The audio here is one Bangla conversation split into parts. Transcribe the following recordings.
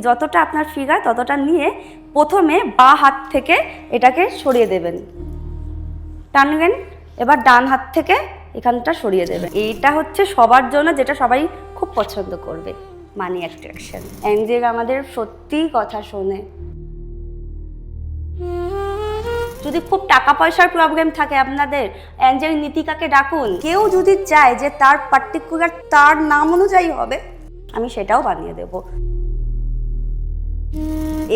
যতটা আপনার ফিগার ততটা নিয়ে প্রথমে বাঁ হাত থেকে এটাকে সরিয়ে দেবেন, টানবেন। এবার ডান হাত থেকে এখানটা সরিয়ে দেবেন। এইটা হচ্ছে সবার জন্য, যেটা সবাই খুব পছন্দ করবে, মানি অ্যাট্রাকশন। অ্যাঞ্জেল আমাদের সত্যিই কথা শোনে। যদি খুব টাকা পয়সার প্রবলেম থাকে আপনাদের, অ্যাঞ্জেল নীতিকাকে ডাকুন। কেউ যদি চায় যে তার পার্টিকুলার তার নাম অনুযায়ী হবে, আমি সেটাও বানিয়ে দেব।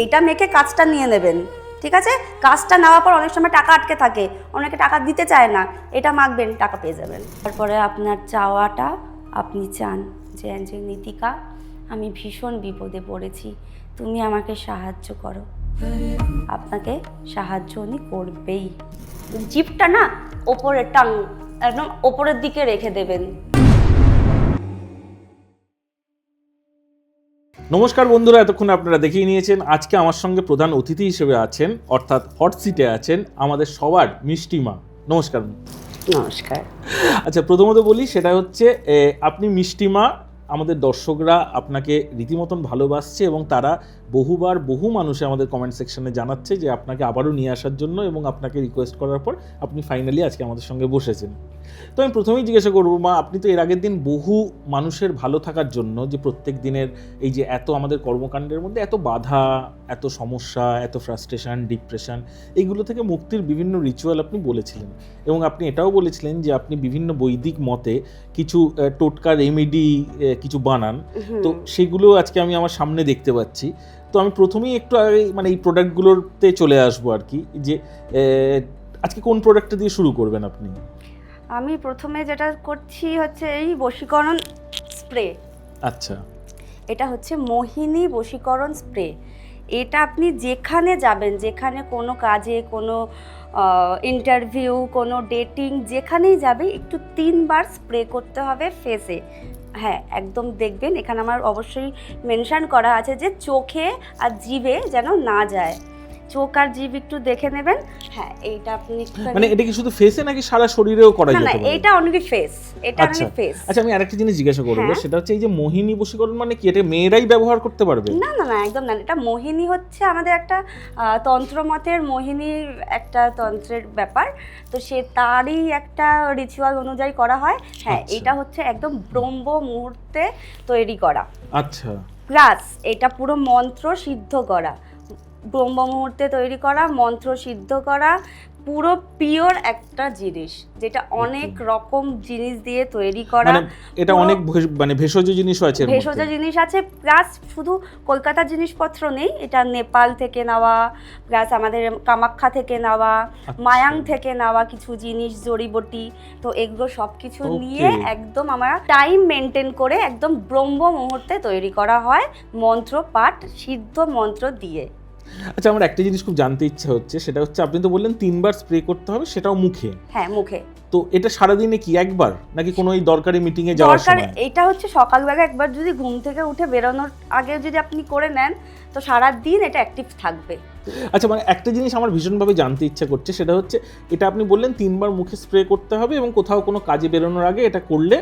এইটা মেখে কাজটা নিয়ে নেবেন, ঠিক আছে? কাজটা নেওয়ার পর অনেক সময় টাকা আটকে থাকে, অনেকে টাকা দিতে চায় না, এটা মাখবেন, টাকা পেয়ে যাবেন। তারপরে আপনার চাওয়াটা আপনি চান যে অ্যাঞ্জেল নীতিকা, আমি ভীষণ বিপদে পড়েছি, তুমি আমাকে সাহায্য করো। আপনাকে সাহায্য উনি করবেই। জিভটা না ওপরে, টাং একদম ওপরের দিকে রেখে দেবেন। নমস্কার বন্ধুরা, এতক্ষণ আপনারা দেখেই নিয়েছেন আজকে আমার সঙ্গে প্রধান অতিথি হিসেবে আছেন, অর্থাৎ হট সিটে আছেন আমাদের সবার মিষ্টি মা। নমস্কার। নমস্কার। আচ্ছা, প্রথমত বলি সেটা হচ্ছে আপনি মিষ্টি মা, আমাদের দর্শকরা আপনাকে রীতিমতন ভালোবাসছে এবং তারা বহুবার বহু মানুষে আমাদের কমেন্ট সেকশনে জানাচ্ছে যে আপনাকে আবারও নিয়ে আসার জন্য, এবং আপনাকে রিকোয়েস্ট করার পর আপনি ফাইনালি আজকে আমাদের সঙ্গে বসেছেন। তো আমি প্রথমেই জিজ্ঞাসা করবো মা, আপনি তো এর আগের দিন বহু মানুষের ভালো থাকার জন্য, যে প্রত্যেক দিনের এই যে এত আমাদের কর্মকাণ্ডের মধ্যে এত বাধা, এত সমস্যা, এত ফ্রাস্ট্রেশন, ডিপ্রেশন, এইগুলো থেকে মুক্তির বিভিন্ন রিচুয়াল আপনি বলেছিলেন, এবং আপনি এটাও বলেছিলেন যে আপনি বিভিন্ন বৈদিক মতে কিছু টোটকা রেমেডি কিছু বানান। তো সেগুলো আজকে আমি আমার সামনে দেখতে পাচ্ছি। তো আমি প্রথমেই একটু মানে এই প্রোডাক্টগুলোতে চলে আসবো আর কি, যে আজকে কোন প্রোডাক্টটা দিয়ে শুরু করবেন আপনি? আমি প্রথমে যেটা করছি হচ্ছে এই বশীকরণ স্প্রে। আচ্ছা, এটা হচ্ছে মোহিনী বশীকরণ স্প্রে। এটা আপনি যেখানে যাবেন, যেখানে কোনো কাজে, কোনো ইন্টারভিউ, কোনো ডেটিং, যেখানেই যাবে একটু 3 বার স্প্রে করতে হবে ফেসে। হ্যাঁ, একদম দেখবেন এখানে আমার অবশ্যই মেনশন করা আছে যে চোখে আর জিভে যেন না যায়। চোখ আর জিভ একটু দেখে নেবেন। হ্যাঁ, এইটা আপনি মানে এটা কি শুধু ফেসে নাকি সারা শরীরেও করা যেতে পারে? না, এটা অনলি ফেস, এটা অনলি ফেস। আচ্ছা, আমি আরেকটা জিনিস জিজ্ঞাসা করব, সেটা হচ্ছে এই যে মোহিনী বশীকরণ মানে কি, এটা মেয়েরাই ব্যবহার করতে পারবে? না না না, একদম না। এটা মোহিনী হচ্ছে আমাদের একটা তন্ত্রমতের, মোহিনীর একটা তন্ত্রের ব্যাপার। তো সে তারই একটা রিচুয়াল অনুযায়ী করা হয়। হ্যাঁ, এটা হচ্ছে একদম ব্রহ্ম মুহূর্তে তৈরি করা। আচ্ছা, প্লাস এটা পুরো মন্ত্র সিদ্ধ করা, ব্রহ্ম মুহূর্তে তৈরি করা, মন্ত্র সিদ্ধ করা, পুরো পিওর একটা জিনিস, যেটা অনেক রকম জিনিস দিয়ে তৈরি করা। মানে এটা অনেক মানে ভেষজ জিনিসও আছে, ভেষজ জিনিস আছে, প্লাস শুধু কলকাতার জিনিসপত্র নেই, এটা নেপাল থেকে নেওয়া, প্লাস আমাদের কামাখ্যা থেকে নেওয়া, মায়াং থেকে নেওয়া কিছু জিনিস, জড়িবটি। তো এগুলো সব কিছু নিয়ে একদম আমরা টাইম মেনটেন করে একদম ব্রহ্ম মুহূর্তে তৈরি করা হয়, মন্ত্র পাঠ, সিদ্ধ মন্ত্র দিয়ে। আচ্ছা, আমার একটা জিনিস খুব জানতে ইচ্ছা হচ্ছে, সেটা হচ্ছে আপনি তো বললেন 3 বার স্প্রে করতে হবে, সেটাও মুখে? হ্যাঁ, মুখে। তো এটা সারাদিনে কি একবার, নাকি কোনো এই দরকারি মিটিং এ যাওয়ার সময়? এটা হচ্ছে সকালবেলা একবার যদি ঘুম থেকে উঠে বেরোনোর আগে যদি আপনি করে নেন, তো সারা দিন এটা অ্যাক্টিভ থাকবে। আচ্ছা, মানে একটা জিনিস আমার ভীষণভাবে জানতে ইচ্ছা করছে, সেটা হচ্ছে এটা আপনি বললেন 3 বার মুখে স্প্রে করতে হবে এবং কোথাও কোনো কাজে বেরোনোর আগে এটা করলে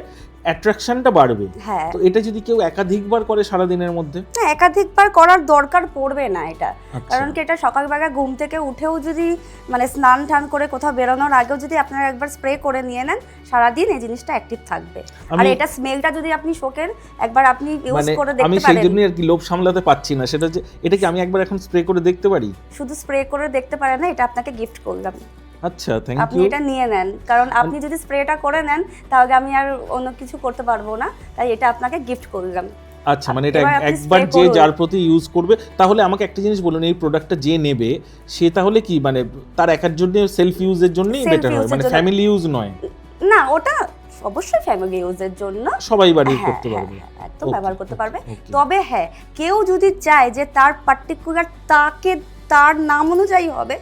অ্যাট্রাকশনটা বাড়বে। হ্যাঁ। তো এটা যদি কেউ একাধিকবার করে সারা দিনের মধ্যে? না, একাধিকবার করার দরকার পড়বে না এটা। কারণ কি, এটা সকালবেলা ঘুম থেকে উঠেও যদি মানে স্নান টান করে কোথাও বেরোনোর আগেও যদি আপনারা একবার স্প্রে করে নিয়ে নেন, সারাদিন এই জিনিসটা অ্যাক্টিভ থাকবে। আর এটা স্মেলটা যদি আপনি শোকেন, একবার আপনি ইউজ করে দেখতে পারেন। আমি সেই জন্যই আর কি লোভ সামলাতে পারছি না, সেটা যে এটা কি আমি একবার এখন স্প্রে করে দেখতে পারি? শুধু স্প্রে করে দেখতে পারেন না, এটা আপনাকে গিফট করলাম। আচ্ছা, থ্যাংক ইউ। আপনি এটা নিয়ে নেন, কারণ আপনি যদি স্প্রেটা করে নেন তাহলে আমি আর অন্য কিছু করতে পারবো না, তাই এটা আপনাকে গিফট করলাম। আচ্ছা, মানে এটা একবার যে যার প্রতি ইউজ করবে, তাহলে আমাকে একটা জিনিস বলুন, এই প্রোডাক্টটা যে নেবে সে তাহলে কি মানে তার একার জন্য সেলফ ইউজের জন্যই বেটার হয়, মানে ফ্যামিলি ইউজ নয়? না, ওটা অবশ্যই ফ্যামিলি ইউজের জন্য, সবাই বাড়ি করতে পারবে, একদম ব্যবহার করতে পারবে। তবে হ্যাঁ, কেউ যদি চায় যে তার পার্টিকুলার তাকে তার নাম অনুযায়ী হবে,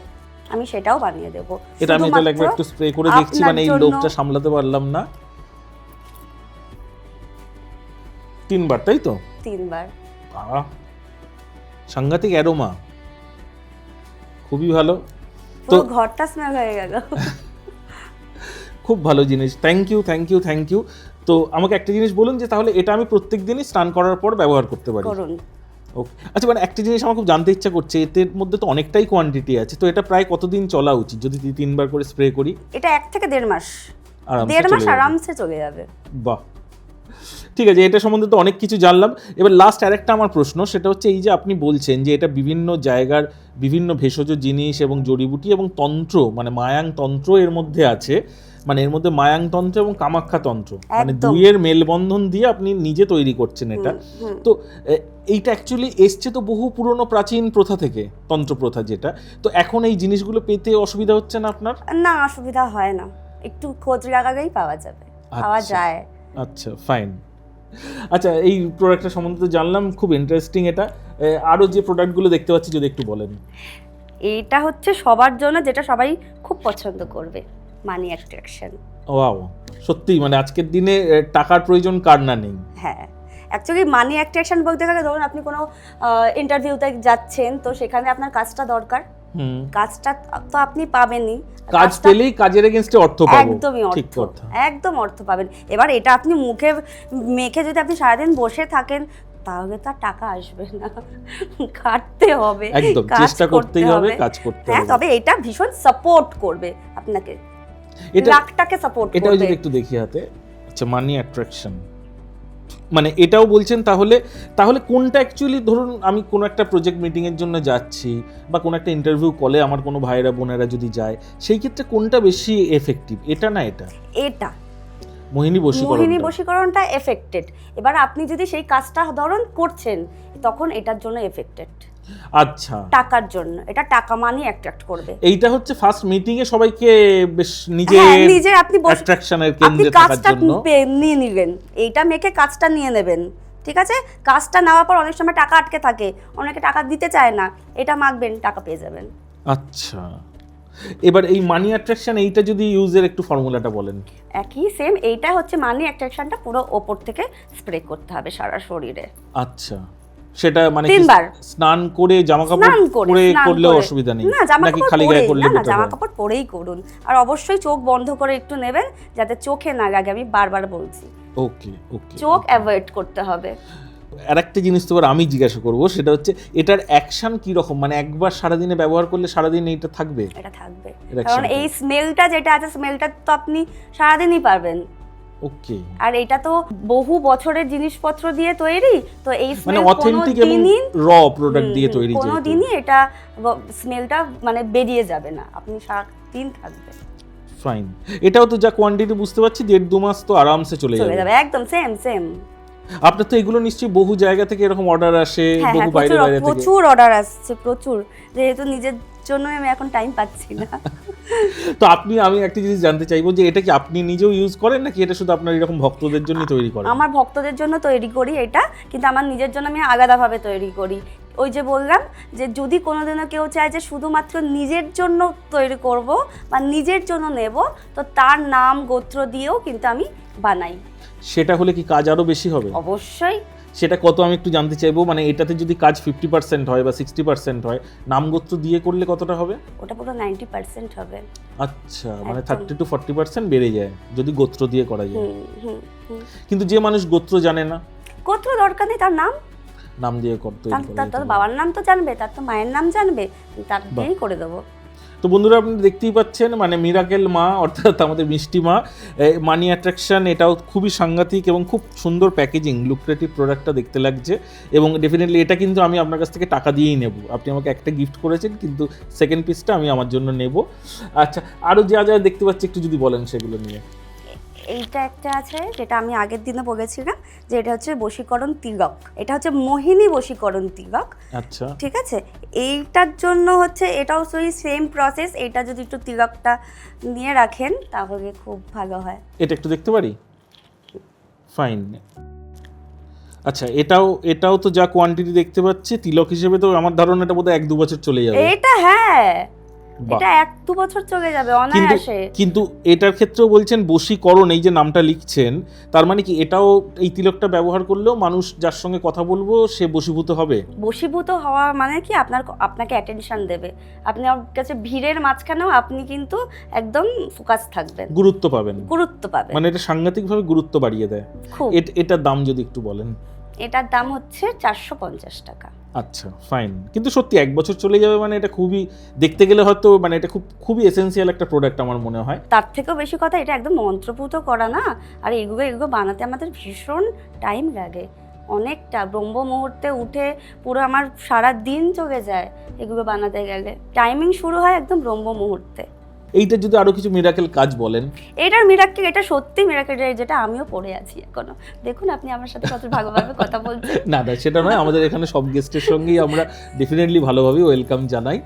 আমি সেটাও বানিয়ে দেব। এটা আমি তাহলে একটু স্প্রে করে দেখছি, মানে এই লোভটা সামলাতে পারলাম না। 3 বার, তাই তো? 3 বার। সাংঘাতিক অ্যারোমা, খুবই ভালো। তো ঘরটা স্মেল হয়ে গেল। খুব ভালো জিনিস, thank you thank you thank you. তো আমাকে একটা জিনিস বলুন, যে তাহলে এটা আমি প্রত্যেক দিনই স্নান করার পর ব্যবহার করতে পারি? করুন। ওকে, আচ্ছা মানে একটা জিনিস আমার খুব জানতে ইচ্ছা করছে, এর মধ্যে তো অনেকটাই কোয়ান্টিটি আছে, তো এটা প্রায় কতদিন চলা উচিত যদি 3বার করে স্প্রে করি? এটা 1 থেকে 1.5 মাস, আরামসে 1.5 মাস চলে যাবে। আরামসে চলে যাবে। বাহ, ঠিক আছে, এটা সম্বন্ধে তো অনেক কিছু জানলাম। এবার লাস্ট আরেকটা আমার প্রশ্ন, সেটা হচ্ছে এই যে আপনি বলছেন যে এটা বিভিন্ন জায়গার বিভিন্ন ভেষজ জিনিস এবং জড়িবুটি এবং তন্ত্র, মানে মায়াং তন্ত্র এর মধ্যে আছে, মানে এর মধ্যে মায়াং তন্ত্র এবং কামাখ্যা তন্ত্র, মানে একদম। দুইয়ের মেলবন্ধন দিয়ে আপনি নিজে তৈরি করছেন এটা। তো এইটা অ্যাকচুয়ালি এসছে তো বহু পুরনো প্রাচীন প্রথা থেকে, তন্ত্র প্রথা যেটা, তো এখন এই জিনিসগুলো পেতে অসুবিধা হচ্ছে না আপনার? না, অসুবিধা হয় না, একটু খোঁজ লাগালেই পাওয়া যাবে, পাওয়া আচ্ছা। যায়। আচ্ছা, ফাইন। আচ্ছা, এই প্রোডাক্টটা সম্বন্ধে তো জানলাম, খুব ইন্টারেস্টিং এটা। আরও যে প্রোডাক্টগুলো দেখতে পাচ্ছি যদি একটু বলেন। এটা হচ্ছে সবার জন্য, যেটা সবাই খুব পছন্দ করবে, মানি অ্যাট্রাকশন। ওয়াও, সত্যি মানে আজকের দিনে টাকার প্রয়োজন কার না নেই। হ্যাঁ, অ্যাকচুয়ালি মানি অ্যাট্রাকশন বলতে গেলে ধরুন আপনি কোনো ইন্টারভিউতে যাচ্ছেন, তো সেখানে আপনার কাজটা দরকার, কাজটা তো আপনি পাবেনই, কাজ পেলেই কাজের এগেইনস্টে অর্থ পাবো। একদমই ঠিক অর্থ, কথা। একদম অর্থ পাবেন। এবার এটা আপনি মুখে মেখে যদি আপনি সারাদিন বসে থাকেন তাহলে তো আর টাকা আসবে না, খাটতে হবে, একদম, কাজ চেষ্টা করতেই করতে হবে, কাজ করতে হ্যাঁ, হবে। তবে এটা ভীষণ সাপোর্ট করবে আপনাকে, এটা লাখটাকে সাপোর্ট এটাও করবে। যদি একটু দেখি হাতে। আচ্ছা, মানি অ্যাট্রাকশন, মানে এটাও বলছেন তাহলে কোনটা অ্যাকচুয়ালি, ধরুন আমি কোনো একটা প্রজেক্ট মিটিং এর জন্য যাচ্ছি বা কোনো একটা ইন্টারভিউ কলে আমার কোনো ভাইয়েরা বোনেরা যদি যায়, সেই ক্ষেত্রে কোনটা বেশি এফেক্টিভ, এটা না এটা? এটা মোহিনী মোহিনী বশীকরণ। বশীকরণটা এফেক্টেড। এবার আপনি যদি সেই কাজটা ধরুন করছেন, তখন এটার জন্য এফেক্টেড, আচ্ছা, টাকার জন্য, এটা টাকা মানি অ্যাট্রাক্ট করবে। এইটা হচ্ছে ফার্স্ট মিটিং এ সবাইকে বেশ নিজে হ্যাঁ, নিজে আপনি অ্যাট্রাকশনের আপনি কেন্দ্রে থাকার কাজটা জন্য নিয়ে নিলেন, এইটা মেখে কাজটা নিয়ে নেবেন, ঠিক আছে? কাজটা নেওয়ার পর অনেক সময় টাকা আটকে থাকে, অনেকে টাকা দিতে চায় না, এটা মাখবেন, টাকা পেয়ে যাবেন। আচ্ছা, এবার এই মানি অ্যাট্রাকশন, এইটা যদি ইউজের একটু ফর্মুলাটা বলেন। একই সেম, এইটা হচ্ছে মানি অ্যাট্রাকশনটা পুরো ওপর থেকে স্প্রে করতে হবে সারা শরীরে। আচ্ছা, সেটা মানে কি 3 বার স্নান করে জামা কাপড় স্নান করে, পরে স্নান করলেও করে। অসুবিধা নেই, না, জামা নাকি কাপড় খালি গায়ে পরেই, করলে না না, better জামা হয়? কাপড় পরেই করুন, আর অবশ্যই চোখ বন্ধ করে একটু নেবেন যাতে চোখে না লাগে, আমি বারবার বলছি, ওকে ওকে। চোখ অ্যাভয়েড করতে হবে। আর একটা জিনিস তো এবার আমি জিজ্ঞাসা করবো, সেটা হচ্ছে এটার অ্যাকশন কি রকম, মানে একবার সারাদিনে ব্যবহার করলে সারাদিন এইটা থাকবে? এটা থাকবে, এর কারণ action এই স্মেলটা যেটা আছে, স্মেলটা তো আপনি সারাদিনই পারবেন। ওকে, আর এটা তো বহু বছরের জিনিসপত্র দিয়ে তৈরি, তো এই মানে স্মেল অথেন্টিক এবং র প্রোডাক্ট দিয়ে তৈরি, যেহেতু কোনোদিনই এটা স্মেলটা মানে বেরিয়ে যাবে না, আপনি সারাদিন থাকবে, ফাইন। এটাও তো যা কোয়ান্টিটি বুঝতে পারছি 1.5-2 মাস তো আরামসে চলে চলে যাবে। যাবে, একদম সেম সেম। আপনার তো এগুলো নিশ্চয়ই বহু জায়গা থেকে এরকম অর্ডার আসে, হ্যাঁ বহু হ্যাঁ, বাইরে বাইরে থেকে। প্রচুর অর্ডার আসছে, প্রচুর, যেহেতু নিজের জন্য আমি এখন টাইম পাচ্ছি না। তো আমি একটা জিনিস জানতে চাইবো যে এটা কি আপনি নিজেও ইউজ করেন, নাকি এটা শুধু আপনার এরকম ভক্তদের জন্য তৈরি করেন? আমার ভক্তদের জন্য তৈরি করি এটা, কিন্তু আমার নিজের জন্য আমি আলাদাভাবে তৈরি করি। ওই যে বললাম যে যদি কোনোদিনও কেউ চায় যে শুধুমাত্র নিজের জন্য তৈরি করব বা নিজের জন্য নেব, তো তার নাম গোত্র দিয়েও কিন্তু আমি বানাই। সেটা হলে কি কাজ আরো বেশি হবে? অবশ্যই। সেটা কত আমি একটু জানতে চাইবো, মানে এটাতে যদি কাজ 50% হয় বা 60% হয়, নামগোত্র দিয়ে করলে কতটা হবে? ওটা পুরো 90% হবে। আচ্ছা, মানে একদম। 30-40% বেড়ে যায় যদি গোত্র দিয়ে করা যায়। কিন্তু যে মানুষ গোত্র জানে না, গোত্র দরকার নেই, তার নাম, নাম দিয়ে করতে তার বাবার নাম তো জানবে, তার তো মায়ের নাম জানবে, তার দিয়েই করে দেবো। তো বন্ধুরা, আপনি দেখতেই পাচ্ছেন মানে মিরাকেল মা, অর্থাৎ আমাদের মিষ্টি মা মানি অ্যাট্রাকশন, এটাও খুবই সাংঘাতিক এবং খুব সুন্দর প্যাকেজিং, লুক্রেটিভ প্রোডাক্টটা দেখতে লাগছে, এবং ডেফিনেটলি এটা কিন্তু আমি আপনার কাছ থেকে টাকা দিয়েই নেব। আপনি আমাকে একটা গিফট করেছেন, কিন্তু সেকেন্ড পিসটা আমি আমার জন্য নেব। আচ্ছা, আরও যা যা দেখতে পাচ্ছি একটু যদি বলেন সেগুলো নিয়ে। এইটা একটা আছে যেটা আমি আগের দিনে বলেছিলাম, যে এটা হচ্ছে বশীকরণ তিলক, এটা হচ্ছে মোহিনী বশীকরণ তিলক। আচ্ছা, ঠিক আছে, এইটার জন্য হচ্ছে এটাও সেই সেম প্রসেস, এটা যদি একটু তিলকটা নিয়ে রাখেন তাহলে খুব ভালো হয়। এটা একটু দেখতে পারি? ফাইন। আচ্ছা, এটাও তো যা কোয়ান্টিটি দেখতে পাচ্ছি, তিলক হিসেবে তো আমার ধারণাটা বোধহয় 1-2 বছর চলে যাবে। এটা হ্যাঁ, বাহ। এটা 1-2 বছর চলে যাবে কিন্তু অনায়াসে। কিন্তু এটার ক্ষেত্রেও বলছেন বশীকরণ, এই যে নামটা লিখছেন, তার মানে কি এটাও এই তিলকটা ব্যবহার করলেও মানুষ যার সঙ্গে কথা বলবো সে বশীভূত হবে? বশীভূত হওয়া মানে কি, আপনাকে অ্যাটেনশন দেবে, আপনি ওর কাছে ভিড়ের মাঝখানেও আপনি কিন্তু একদম ফোকাস থাকবেন, গুরুত্ব পাবেন, গুরুত্ব পাবেন, মানে এটা সাংঘাতিকভাবে গুরুত্ব বাড়িয়ে দেয়। খুব। এটার দাম যদি একটু বলেন। এটার দাম হচ্ছে 450 টাকা। আচ্ছা ফাইন, কিন্তু সত্যি 1 বছর চলে যাবে মানে এটা খুবই, দেখতে গেলে হয়তো মানে এটা খুবই এসেনশিয়াল একটা প্রোডাক্ট আমার মনে হয়। তার থেকেও বেশি কথা, এটা একদম মন্ত্রপুত করা না, আর এগুলো বানাতে আমাদের ভীষণ টাইম লাগে, অনেকটা ব্রহ্ম মুহূর্তে উঠে পুরো আমার সারা দিন চলে যায় এগুলো বানাতে গেলে। টাইমিং শুরু হয় একদম ব্রহ্ম মুহূর্তে। এইটা যদি আরো কিছু মিরাকেল কাজ বলেন। এটার মিরাকেল, এটা সত্যি মিরাকেল, যেটা আমিও পড়ে আছি এখনো। দেখুন আপনি আমার সাথে কত ভালোভাবে কথা বলছেন। না সেটা নয়, আমাদের এখানে সব গেস্টের সঙ্গেই আমরা ডেফিনেটলি ভালোভাবে ওয়েলকাম জানাই।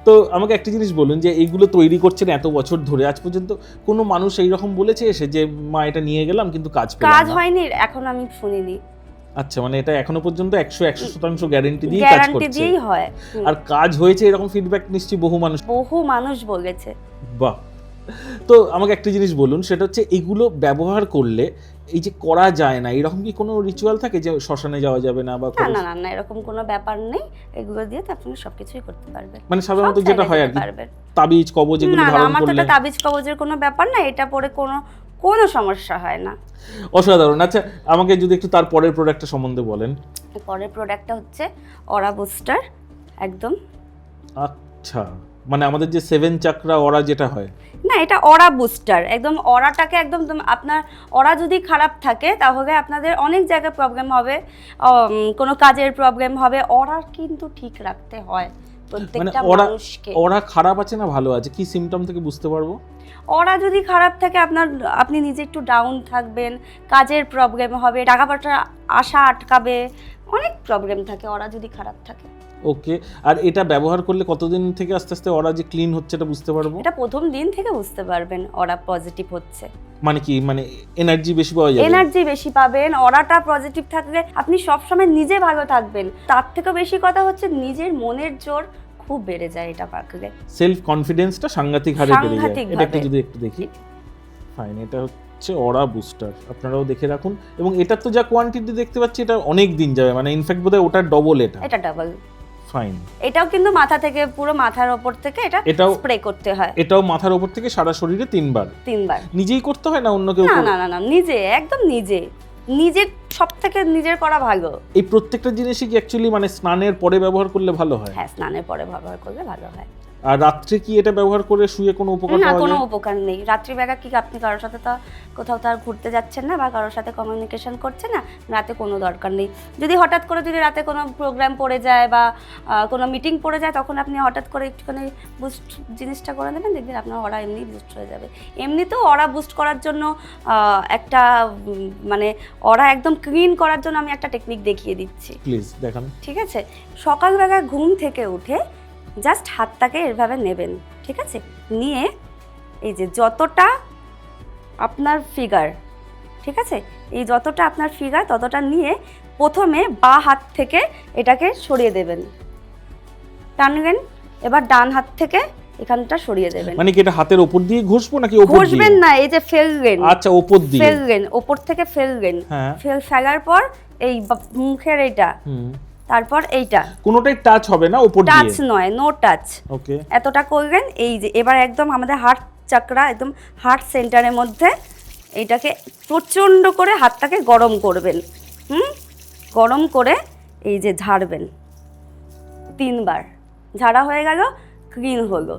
তো আমাকে একটা জিনিস বলুন, যে এইগুলো তৈরি করছেন এত বছর ধরে, আজ পর্যন্ত কোনো মানুষ এইরকম বলেছে এসে যে মা এটা নিয়ে গেলাম কিন্তু কাজ হয়নি, এখন আমি শুনিনি। আচ্ছা, মানে এটা এখনো পর্যন্ত 100% গ্যারান্টি দিয়ে কাজ গ্যারান্টি করছে। দিয়েই হয়। আর কাজ হয়েছে এরকম ফিডব্যাক নিশ্চয়ই বহু মানুষ বলেছে। বাহ। তো আমাকে একটা জিনিস বলুন, সেটা হচ্ছে এগুলো ব্যবহার করলে এই যে করা যায় না, এরকম কি কোনো রিচুয়াল থাকে যে শ্মশানে যাওয়া যাবে না বা না না না, এরকম কোনো ব্যাপার নেই। এগুলো দিয়ে তো আপনি সবকিছুই করতে পারবেন, মানে সাধারণত যেটা হয় আর কি তাবিজ কবজ এগুলো না, ধারণ আমার তো করলে। তাবিজ কবজের কোনো ব্যাপার না, এটা পরে কোনো সমস্যা হয় না। অসাধারণ। আচ্ছা আমাকে যদি একটু তার পরের প্রোডাক্টটা সম্বন্ধে বলেন। পরের প্রোডাক্টটা হচ্ছে অরা বুস্টার একদম। আচ্ছা, মানে আমাদের যে 7 চাকরা অরা যেটা হয় না, এটা অরা বুস্টার একদম। অরাটাকে একদম আপনার অরা যদি খারাপ থাকে তাহলে আপনাদের অনেক জায়গায় প্রবলেম হবে, কোনো কাজের প্রবলেম হবে। অরা কিন্তু ঠিক রাখতে হয় প্রত্যেকটা মানুষকে। অরা খারাপ আছে না ভালো আছে, কি সিম্পটম থেকে বুঝতে পারবো? অরা যদি খারাপ থাকে আপনি নিজে একটু ডাউন থাকবেন, কাজের প্রবলেম হবে, টাকা পয়সা আসা আটকাবে, অনেক প্রবলেম থাকে অরা যদি খারাপ থাকে। ওকে, আর এটা ব্যবহার করলে কতদিন থেকে আস্তে আস্তে অরা যে ক্লিন হচ্ছে এটা বুঝতে পারবো? এটা প্রথম দিন থেকে বুঝতে পারবেন অরা পজিটিভ হচ্ছে। মানে কি, মানে এনার্জি বেশি পাওয়া যাবে? এনার্জি বেশি পাবেন, অরাটা পজিটিভ থাকলে আপনি সবসময় নিজে ভালো থাকবেন। তার থেকে বেশি কথা হচ্ছে নিজের মনের জোর খুব বেড়ে যায় এটা পাকলে। সেলফ কনফিডেন্সটা সাংঘাতিক হারে বেড়ে যায়। এটা একটু দেখি। ফাইন, এটা হচ্ছে অরা বুস্টার, আপনারাও দেখে রাখুন। এবং এটার তো যা কোয়ান্টিটি দেখতে পাচ্ছি এটা অনেক দিন যাবে, মানে ইনফ্যাক্ট বোধহয় ওটার ডবল। এটা ডাবল। ফাইন। এটাও কিন্তু মাথা থেকে, পুরো মাথার উপর থেকে এটা স্প্রে করতে হয়। এটাও মাথার উপর থেকে সারা শরীরে 3 বার। নিজেই করতে হয় না অন্য কেউ? না না না, নিজে, একদম নিজের সবথেকে নিজের করা ভালো। এই প্রত্যেকটা জিনিসই কি অ্যাকচুয়ালি মানে স্নানের পরে ব্যবহার করলে ভালো হয়? হ্যাঁ, স্নানের পরে ব্যবহার করলে ভালো হয়। আর রাত্রে কি এটা ব্যবহার করে শুয়ে কোনো উপকার পাওয়া যায়? না, কোনো উপকার নেই। রাত্রিবেলা কি আপনি কারোর সাথে তো কোথাও তো আর ঘুরতে যাচ্ছেন না বা কারোর সাথে কমিউনিকেশন করছেন না, রাতে কোনো দরকার নেই। যদি হঠাৎ করে যদি রাতে কোনো প্রোগ্রাম পড়ে যায় বা কোনো মিটিং পড়ে যায়, তখন আপনি হঠাৎ করে একটুখানি বুস্ট জিনিসটা করে নেবেন, দেখবেন আপনার অরা এমনি বুস্ট হয়ে যাবে। এমনিতেও অরা বুস্ট করার জন্য একটা মানে অরা একদম ক্লিন করার জন্য আমি একটা টেকনিক দেখিয়ে দিচ্ছি, প্লিজ দেখান। ঠিক আছে? সকালবেলা ঘুম থেকে উঠে জাস্ট হাতটাকে এভাবে নেবেন, ঠিক আছে? নিয়ে এই যে যতটা আপনার ফিগার, ঠিক আছে, এই যতটা আপনার ফিগার ততটা নিয়ে প্রথমে বাঁ হাত থেকে এটাকে সরিয়ে দেবেন, টানবেন। এবার ডান হাত থেকে এখানটা সরিয়ে দেবেন। মানে কি এটা হাতের উপর দিয়ে ঘষবো নাকি উপর দিয়ে? ঘষবেন না, এই যে ফেলবেন। আচ্ছা, উপর দিয়ে ফেলবেন, উপর থেকে ফেলবেন। ফেলার পর এই মুখের এইটা, তারপর এইটা কোনোটাই টাচ হবে না উপর দিয়ে? টাচ নয়, নো টাচ। ওকে, এতটা করবেন। এই যে এবার একদম আমাদের হার্ট চাকরা, একদম হার্ট সেন্টারের মধ্যে এইটাকে প্রচণ্ড করে হাতটাকে গরম করবেন। গরম করে এই যে ঝাড়বেন 3 বার। ঝাড়া হয়ে গেল, ক্লিন হলো।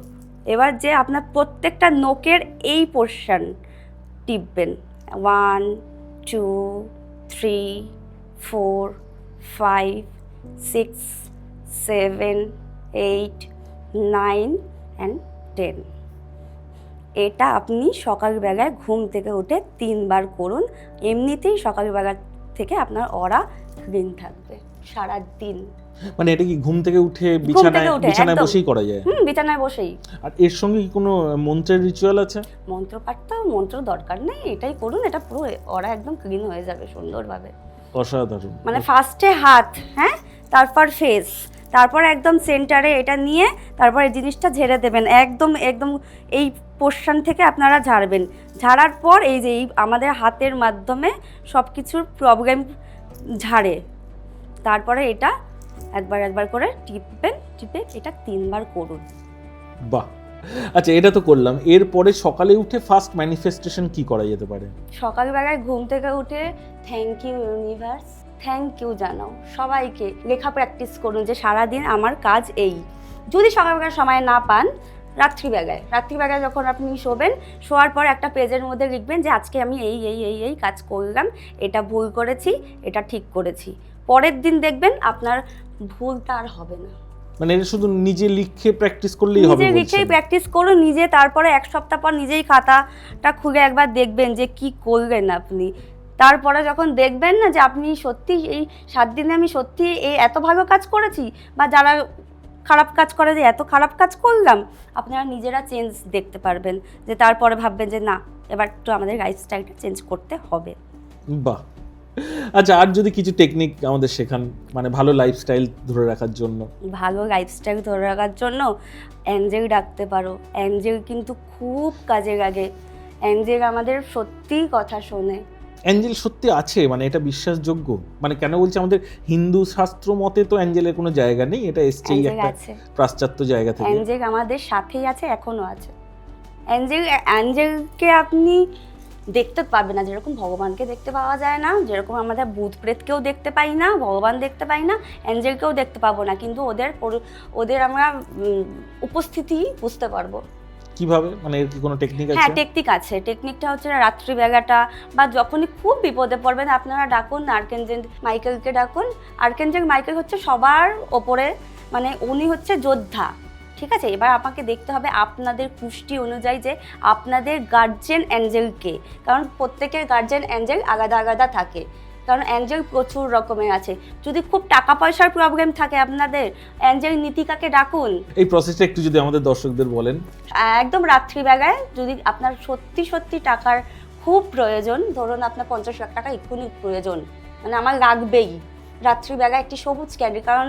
এবার যে আপনার প্রত্যেকটা নোকের এই পোর্শন টিপবেন। 1 2 3 4 5 6 7 8 9 and 10। এটা আপনি সকালবেলায় ঘুম থেকে উঠে 3 বার করুন। এমনিতেই সকালবেলা থেকে আপনার অরা ক্লিন থাকবে সারা দিন। মানে এটা কি ঘুম থেকে উঠে বিছানায় বসেই করা যায়? বিছানায় বসেই। আর এর সঙ্গে কি কোনো মন্ত্রের রিচুয়াল আছে? মন্ত্র পাঠটা, মন্ত্র দরকার নেই, এটাই করুন। এটা পুরো অরা একদম ক্লিন হয়ে যাবে সুন্দরভাবে। অসাধারণ। মানে ফার্স্টে হাত, হ্যাঁ, তারপর ফেস, তারপর একদম সেন্টারে এটা নিয়ে তারপর এই জিনিসটা ঝেড়ে দেবেন। একদম এই পোর্শন থেকে আপনারা ঝাড়বেন। ঝাড়ার পর এই যে আমাদের হাতের মাধ্যমে সব কিছুর প্রবলেম ঝাড়ে। তারপরে এটা একবার করে টিপবেন। টিপে এটা 3 বার করুন। বাহ, আচ্ছা এটা তো করলাম। এরপরে সকালে উঠে ফার্স্ট ম্যানিফেস্টেশন কি করা যেতে পারে? সকালবেলায় ঘুম থেকে উঠে thank you universe, thank you জানাও সবাইকে। লেখা প্র্যাকটিস করুন যে সারাদিন আমার কাজ এই। যদি সকালবেলার সময় না পান, রাত্রিবেলায় যখন আপনি শোবেন, শোয়ার পর একটা পেজের মধ্যে লিখবেন যে আজকে আমি এই এই এই এই কাজ করলাম, এটা ভুল করেছি, এটা ঠিক করেছি। পরের দিন দেখবেন আপনার ভুলটা আর হবে না। মানে এটা শুধু নিজে লিখে প্র্যাকটিস করলেই হবে? নিজে লিখেই প্র্যাকটিস করুন, নিজে তারপরে এক সপ্তাহ পর নিজেই খাতাটা খুলে একবার দেখবেন যে কি করলেন আপনি। তারপরে যখন দেখবেন না যে আপনি সত্যি এই 7 দিনে আমি সত্যি এই এত ভালো কাজ করেছি, বা যারা খারাপ কাজ করে যে এত খারাপ কাজ করলাম, আপনারা নিজেরা চেঞ্জ দেখতে পারবেন। যে তারপরে ভাববেন যে না, এবার একটু আমাদের লাইফস্টাইলটা চেঞ্জ করতে হবে। বাহ। আচ্ছা, আর যদি কিছু টেকনিক আমাদের শেখান, মানে ভালো লাইফস্টাইল ধরে রাখার জন্য? ভালো লাইফস্টাইল ধরে রাখার জন্য অ্যাঞ্জেল ডাকতে পারো। অ্যাঞ্জেল কিন্তু খুব কাজে লাগে। অ্যাঞ্জেল আমাদের সত্যিই কথা শোনে। অ্যাঞ্জেল সত্যি আছে, মানে এটা বিশ্বাসযোগ্য? মানে কেন বলছি, আমাদের হিন্দু শাস্ত্র মতে তো অ্যাঞ্জেলের কোনো জায়গা নেই, এটা এসছেই একটা পাশ্চাত্য জায়গা থেকে। অ্যাঞ্জেল আমাদের সাথেই আছে, এখনো আছে। অ্যাঞ্জেলকে আপনি দেখতে পারবেন না, যেরকম ভগবানকে দেখতে পাওয়া যায় না, যেরকম আমাদের ভূত প্রেতকেও দেখতে পাই না, ভগবান দেখতে পাই না, অ্যাঞ্জেলকেও দেখতে পাবো না, কিন্তু ওদের আমরা উপস্থিতি বুঝতে পারবো। কিভাবে, মানে এর কি কোনো টেকনিক আছে? হ্যাঁ, টেকনিক আছে। টেকনিকটা হচ্ছে রাত্রিবেলাটা বা যখনই খুব বিপদে পড়বেন আপনারা ডাকুন আর্কেঞ্জেল মাইকেলকে ডাকুন। আর্কেঞ্জেল মাইকেল হচ্ছে সবার ওপরে, মানে উনি হচ্ছে যোদ্ধা, ঠিক আছে? এবার আমাকে দেখতে হবে আপনাদের পুষ্টি অনুযায়ী যে আপনাদের গার্জিয়ান অ্যাঞ্জেলকে, কারণ প্রত্যেকের গার্জিয়ান অ্যাঞ্জেল আলাদা আলাদা থাকে, কারণ অ্যাঞ্জেল প্রচুর রকমের আছে। যদি খুব টাকা পয়সার প্রবলেম থাকে আপনাদের, অ্যাঞ্জেল নীতিকাকে ডাকুন। এই প্রসেসটা একটু যদি আমাদের দর্শকদের বলেন। একদম রাত্রিবেলায় যদি আপনার সত্যি সত্যি টাকার খুব প্রয়োজন, ধরুন আপনার 50 লাখ টাকা এক্ষুনি প্রয়োজন, মানে আমার লাগবেই, রাত্রিবেলা একটি সবুজ ক্যান্ডেল, কারণ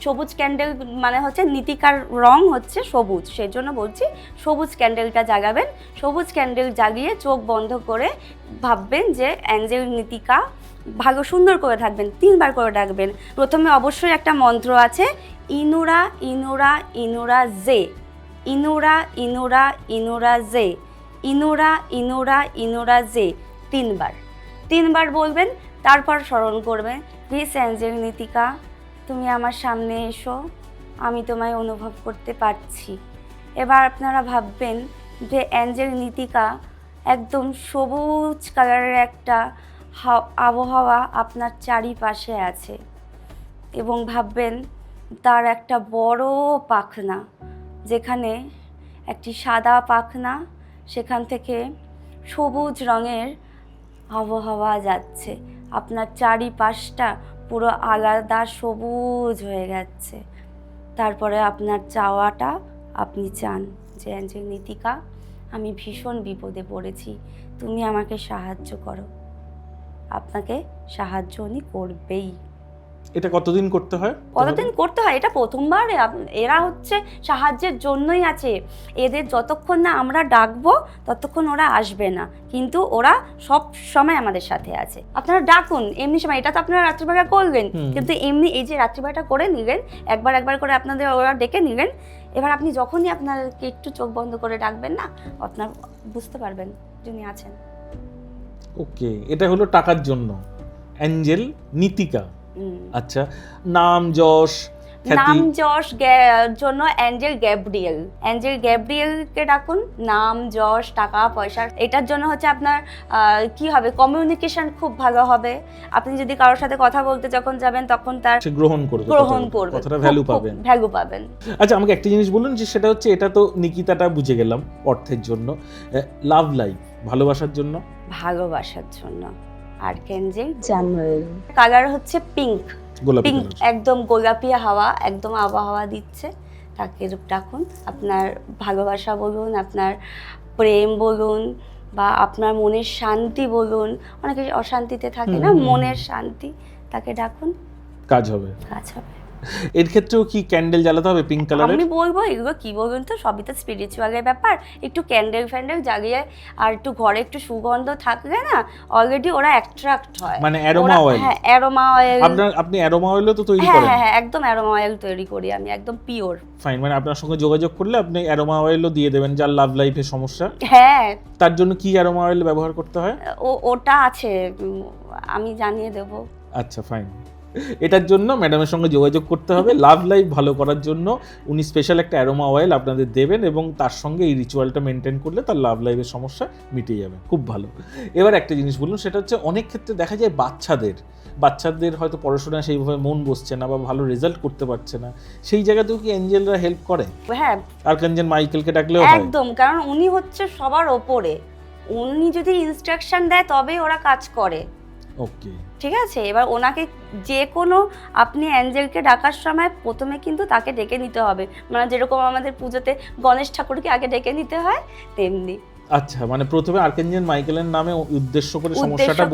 সবুজ ক্যান্ডেল মানে হচ্ছে নীতিকার রং হচ্ছে সবুজ, সেই জন্য বলছি সবুজ ক্যান্ডেলটা জাগাবেন। সবুজ ক্যান্ডেল জাগিয়ে চোখ বন্ধ করে ভাববেন যে অ্যাঞ্জেল নীতিকা ভালো সুন্দর করে থাকবেন, 3 বার করে ডাকবেন। প্রথমে অবশ্যই একটা মন্ত্র আছে, ইনুরা ইনুরা ইনুরা জে, ইনুরা ইনুরা ইনুরা জে, ইনুরা ইনুরা ইনুরা জে, 3 বার বলবেন। তারপর স্মরণ করবেন, প্লিজ অ্যাঞ্জেল নীতিকা তুমি আমার সামনে এসো, আমি তোমায় অনুভব করতে পারছি। এবার আপনারা ভাববেন যে অ্যাঞ্জেল নীতিকা একদম সবুজ কালারের একটা আবহাওয়া আপনার চারিপাশে আছে, এবং ভাববেন তার একটা বড় পাখনা, যেখানে একটি সাদা পাখনা, সেখান থেকে সবুজ রঙের আবহাওয়া যাচ্ছে, আপনার চারিপাশটা পুরো আলাদা সবুজ হয়ে যাচ্ছে। তারপরে আপনার চাওয়াটা আপনি চান যে অ্যাঞ্জেল নীতিকা আমি ভীষণ বিপদে পড়েছি, তুমি আমাকে সাহায্য করো। আপনাকে সাহায্য উনি করবেই। এটা কতদিন করতে হয়? এটা প্রথমবার। এরা হচ্ছে সাহায্যের জন্যই আছে, এদের যতক্ষণ না আমরা ডাকবো ততক্ষণ ওরা আসবে না, কিন্তু ওরা সব সময় আমাদের সাথে আছে। আপনারা ডাকুন এমনি সময়, এটা তো আপনারা রাত্রিবেলা করলেন, কিন্তু এমনি এই যে রাত্রিবেলাটা করে নিলেন, একবার করে আপনাদের ওরা ডেকে নিলেন, এবার আপনি যখনই আপনাদেরকে একটু চোখ বন্ধ করে ডাকবেন না, আপনার বুঝতে পারবেন যিনি আছেন। ওকে, এটা হলো টাকার জন্য অ্যাঞ্জেল নীতিকা। আচ্ছা, নাম যশ জন্য অ্যাঞ্জেল গ্যাব্রিয়েলকে ডাকুন। নাম যশ টাকা পয়সা এটার জন্য হচ্ছে আপনার কি হবে, কমিউনিকেশন খুব ভালো হবে। আপনি যদি কারোর সাথে কথা বলতে যখন যাবেন তখন তার গ্রহণ করবে, কথাটা ভ্যালু পাবেন। আচ্ছা, আমাকে একটা জিনিস বলুন, যে সেটা হচ্ছে, এটা তো নিকিতাটা বুঝে গেলাম অর্থের জন্য, লাভ লাইফ ভালোবাসার জন্য আর্কেঞ্জেল জামুয়েল, কালার হচ্ছে পিঙ্ক, গোলাপি, একদম গোলাপি হাওয়া, একদম আবহাওয়া দিচ্ছে, তাকে ডাকুন। আপনার ভালোবাসা বলুন, আপনার প্রেম বলুন, বা আপনার মনের শান্তি বলুন, অনেকে অশান্তিতে থাকে না, মনের শান্তি, তাকে ডাকুন, কাজ হবে। এর ক্ষেত্রেও কি ক্যান্ডেল জ্বালাতে হবে পিঙ্ক কালারের? আমি বলবো এগুলো কি বলুন তো, সবই তো স্পিরিচুয়ালের ব্যাপার। একটু ক্যান্ডেল জ্বালিয়ে আর একটু ঘরে একটু সুগন্ধ থাকলে না, অলরেডি ওরা অ্যাট্রাক্ট হয়। মানে অ্যারোমা অয়েল? হ্যাঁ, অ্যারোমা অয়েল। আপনি অ্যারোমা অয়েলও তো তৈরি করেন? হ্যাঁ, একদম অ্যারোমা অয়েল তৈরি করি আমি, একদম পিওর। ফাইন, মানে আপনার সঙ্গে যোগাযোগ করলে আপনি অ্যারোমা অয়েলও দিয়ে দেবেন, যার লাভ লাইফে সমস্যা। হ্যাঁ, তার জন্য কি অ্যারোমা অয়েল ব্যবহার করতে হয়? ওটা আছে, আমি জানিয়ে দেবো। আচ্ছা ফাইন, এটার জন্য ম্যাডামের সঙ্গে যোগাযোগ করতে হবে। লাভ লাইফ ভালো করার জন্য উনি স্পেশাল একটা অ্যারোমা অয়েল আপনাদের দেবেন এবং তার সঙ্গে এই রিচুয়ালটা মেনটেন করলে তার লাভ লাইফের সমস্যা মিটে যাবে। খুব ভালো। এবার একটা জিনিস বলুন, সেটা হচ্ছে অনেক ক্ষেত্রে দেখা যায় বাচ্চাদের হয়তো পড়াশোনা সেইভাবে মন বসছে না বা ভালো রেজাল্ট করতে পারছে না, সেই জায়গাতেও কি এঞ্জেলরা হেল্প করে? হ্যাঁ আর্কাঞ্জেল মাইকেলকে ডাকলেও হয়? একদম, কারণ উনি হচ্ছে সবার ওপরে, উনি যদি ইনস্ট্রাকশন দেয় তবেই ওরা কাজ করে। ওকে, ঠিক আছে, এবার ওনাকে যে কোনো আপনি অ্যাঞ্জেলকে ডাকার সময় প্রথমে কিন্তু তাকে ডেকে নিতে হবে, মানে যেরকম আমাদের পুজোতে গণেশ ঠাকুরকে আগে ডেকে নিতে হয় তেমনি। আচ্ছা, মানে প্রথমে আর্কাঞ্জেল মাইকেলের নামে উদ্দেশ্য করে সমস্যাটা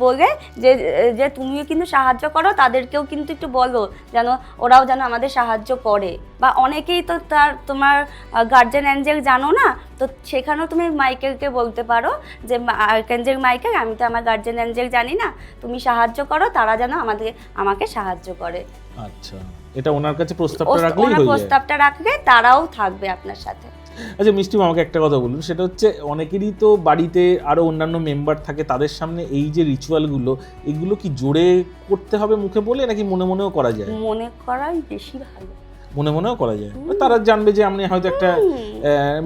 বলে যে যে তুমিও কিন্তু সাহায্য করো, তাদেরকেও কিন্তু একটু বলো যেন ওরাও যেন আমাদের সাহায্য করে। বা অনেকেই তো তোমার গার্জিয়ান অ্যাঞ্জেল জানো না, তো সেখানেও তুমি মাইকেলকে বলতে পারো যে আর্কাঞ্জেল মাইকেল, আমি তো আমার গার্জিয়ান অ্যাঞ্জেল জানি না, তুমি সাহায্য করো, তারা যেন আমাকে সাহায্য করে। আচ্ছা, এটা ওনার কাছে প্রস্তাবটা রাখলেই হয়ে যায়। প্রস্তাবটা রাখলে তারাও থাকবে আপনার সাথে। আচ্ছা মিষ্টি, আমাকে একটা কথা বলুন, সেটা হচ্ছে অনেকেরই তো বাড়িতে আরো অন্যান্য মেম্বার থাকে, তাদের সামনে এই যে রিচুয়ালগুলো, এগুলো কি জোরে করতে হবে মুখে বলে, নাকি মনে মনেও করা যায়? মনে করাই বেশি ভালো। মনে মনেও করা যায়, তারা জানবে যে আমি হয়তো একটা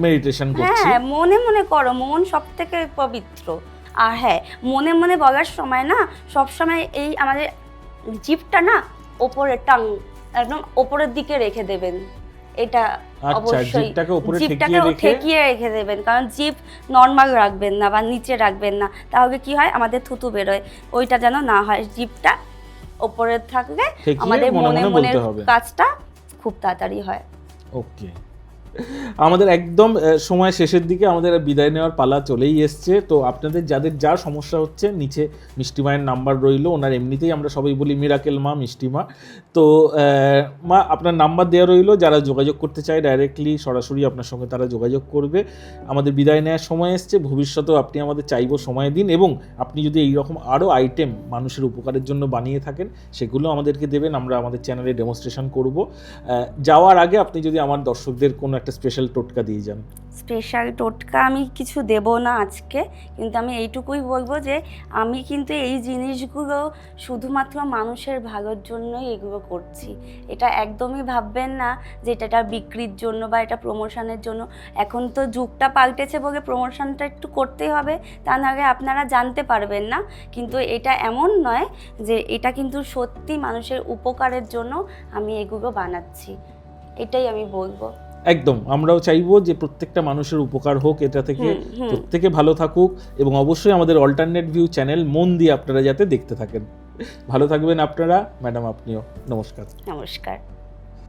মেডিটেশন করছি। হ্যাঁ, মনে মনে করো, মন সবথেকে পবিত্র। আর হ্যাঁ, মনে মনে বলার সময় না সব সময় এই আমাদের জিভটা না ওপরে, টাং একদম ওপরের দিকে রেখে দেবেন। এটা অবশ্যই জিভটাকে ঠেকিয়ে রেখে দেবেন, কারণ জিভ নর্মাল রাখবেন না বা নিচে রাখবেন না, তাহলে কি হয় আমাদের থুতু বেরোয়, ওইটা যেন না হয়। জিভটা ওপরে থাকলে আমাদের মনে মনের কাজটা খুব তাড়াতাড়ি হয়। ওকে, আমাদের একদম সময় শেষের দিকে, আমাদের বিদায় নেওয়ার পালা চলেই এসছে। তো আপনাদের যাদের যা সমস্যা হচ্ছে, নিচে মিষ্টি মায়ের নাম্বার রইলো, ওনার এমনিতেই আমরা সবাই বলি মিরাকেল মা, মিষ্টি মা। তো মা, আপনার নাম্বার দেওয়া রইলো, যারা যোগাযোগ করতে চায় ডাইরেক্টলি সরাসরি আপনার সঙ্গে তারা যোগাযোগ করবে। আমাদের বিদায় নেওয়ার সময় এসছে, ভবিষ্যতেও আপনি আমাদের চাইবো সময় দিন, এবং আপনি যদি এইরকম আরও আইটেম মানুষের উপকারের জন্য বানিয়ে থাকেন, সেগুলো আমাদেরকে দেবেন, আমরা আমাদের চ্যানেলে ডেমনস্ট্রেশন করব। যাওয়ার আগে আপনি যদি আমার দর্শকদের কোনো একটা স্পেশাল টোটকা দিয়ে যান। স্পেশাল টোটকা আমি কিছু দেব না আজকে, কিন্তু আমি এইটুকুই বলবো যে আমি কিন্তু এই জিনিসগুলো শুধুমাত্র মানুষের ভালোর জন্যই এগুলো করছি। এটা একদমই ভাববেন না যে এটা বিক্রির জন্য বা এটা প্রমোশনের জন্য। এখন তো যুগটা পাল্টেছে বলে প্রমোশনটা একটু করতেই হবে, তা নাহলে আপনারা জানতে পারবেন না। কিন্তু এটা এমন নয়, যে এটা কিন্তু সত্যি মানুষের উপকারের জন্য আমি এগুলো বানাচ্ছি, এটাই আমি বলবো। একদম, আমরাও চাইবো যে প্রত্যেকটা মানুষের উপকার হোক, এটা থেকে প্রত্যেকে ভালো থাকুক, এবং অবশ্যই আমাদের অল্টারনেট ভিউ চ্যানেল মন দিয়ে আপনারা যাতে দেখতে থাকেন। ভালো থাকবেন আপনারা, ম্যাডাম আপনিও। নমস্কার। নমস্কার।